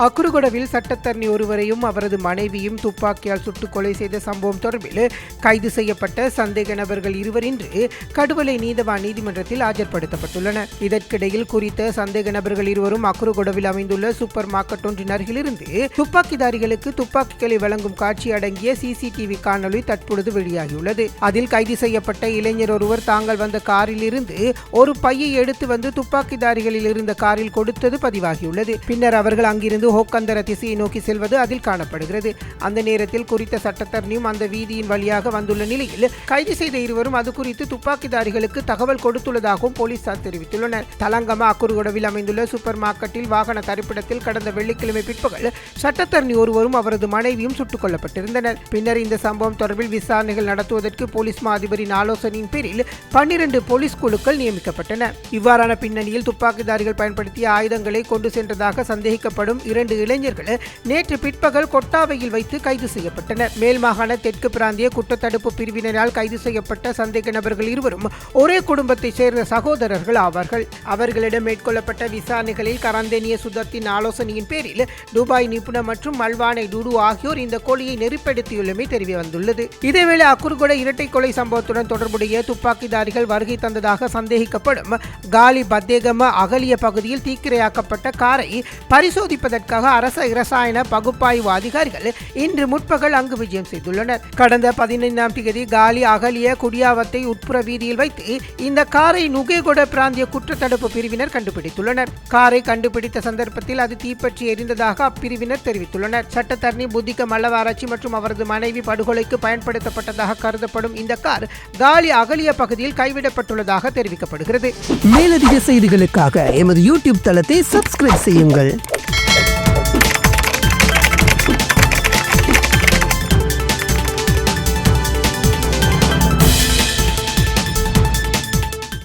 அக்குருகொடவில் சட்டத்தரணி ஒருவரையும் அவரது மனைவியும் துப்பாக்கியால் சுட்டுக் கொலை செய்த சம்பவம் தொடர்பில் கைது செய்யப்பட்ட சந்தேக நபர்கள் இருவர் இன்று கடுவலை நீதவான் நீதிமன்றத்தில் ஆஜர்படுத்தப்பட்டுள்ளனர். இதற்கிடையில் குறித்த சந்தேக நபர்கள் இருவரும் அக்குருகொடவில் அமைந்துள்ள சூப்பர் மார்க்கெட் ஒன்றின் அருகிலிருந்து துப்பாக்கிதாரிகளுக்கு துப்பாக்கிகளை வழங்கும் காட்சி அடங்கிய சிசிடிவி காணொலி தற்பொழுது வெளியாகியுள்ளது. அதில் கைது செய்யப்பட்ட இளைஞர் ஒருவர் தாங்கள் வந்த காரில் இருந்து ஒரு பையை எடுத்து வந்து துப்பாக்கிதாரிகளில் இருந்த காரில் கொடுத்தது பதிவாகியுள்ளது. பின்னர் அவர்கள் அங்கிருந்து ஹோக்கந்தர திசையை நோக்கி செல்வது அதில் காணப்படுகிறது. அந்த நேரத்தில் குறித்த சட்டத்தரணியும் அந்த வீதியின் வழியாக வந்துள்ள நிலையில் கைது செய்த இருவரும் அது குறித்து துப்பாக்கிதாரிகளுக்கு தகவல் கொடுத்துள்ளதாகவும் போலீசார் தெரிவித்துள்ளனர். தலங்கம அக்குருகொடவில் அமைந்துள்ள சூப்பர் மார்க்கெட்டில் வாகன தரிப்பிடத்தில் கடந்த வெள்ளிக்கிழமை பிற்பகல் சட்டத்தரணி ஒருவரும் அவரது மனைவியும் சுட்டுக் கொல்லப்பட்டிருந்தனர். பின்னர் இந்த சம்பவம் தொடர்பில் விசாரணைகள் நடத்துவதற்கு போலீஸ் மா அதிபரின் ஆலோசனையின் பேரில் 12 போலீஸ் குழுக்கள் நியமிக்கப்பட்டன. இவ்வாறான பின்னணியில் துப்பாக்கிதாரிகள் பயன்படுத்திய ஆயுதங்களை கொண்டு சென்றதாக சந்தேகிக்கப்படும் 2 இளைஞர்கள் நேற்று பிற்பகல் கொட்டாவையில் வைத்து கைது செய்யப்பட்டனர். மேல் மாகாண தெற்கு பிராந்திய குற்றத்தடுப்பு பிரிவினரால் கைது செய்யப்பட்ட சந்தேக நபர்கள் இருவரும் ஒரே குடும்பத்தைச் சேர்ந்த சகோதரர்கள் ஆவார்கள். அவர்களிடம் மேற்கொள்ளப்பட்ட விசாரணைகளில் கரந்தேனிய சுதத்தின் ஆலோசனையின் பேரில் துபாய் நிபுணர் மற்றும் மல்வானை டுடு ஆகியோர் இந்த கொலையை நெறிப்படுத்தியுள்ளமை தெரிய வந்துள்ளது. இதேவேளை அக்குருகொட இரட்டை கொலை சம்பவத்துடன் தொடர்புடைய துப்பாக்கிதாரிகள் வருகை தந்ததாக சந்தேகிக்கப்படும் காலி பத்தேகம அகலிய பகுதியில் தீக்கிரையாக்கப்பட்ட காரை பரிசோதிப்பதற்காக அரச இரசாயன பகுப்பாய்வு அதிகாரிகள் இன்று முற்பகல் அங்கு விஜயம் செய்துள்ளனர். கடந்த 15ஆம் தேதி காலி அகலிய குடியாவத்தை உட்புற வீதியில் வைத்து இந்த காரை நுகேகொட பிராந்திய குற்றத்தடுப்பு பிரிவினர் கண்டுபிடித்துள்ளனர். காரை கண்டுபிடித்த சந்தர்ப்பத்தில் அது தீப்பற்றி எரிந்ததாக அப்பிரிவினர் தெரிவித்துள்ளனர். சட்டத்தரணி புத்திக மல்லவாராய்ச்சி மற்றும் அவரது மனைவி படுகொலைக்கு பயன்படுத்தப்பட்டதாக கருதப்படும் இந்த கார் காலி அகலிய பகுதியில் கைவிடப்பட்டுள்ளதாக தெரிவிக்கப்படுகிறது. மேலதிக செய்திகளுக்காக எமது யூடியூப் தளத்தை சப்ஸ்கிரைப் செய்யுங்கள்.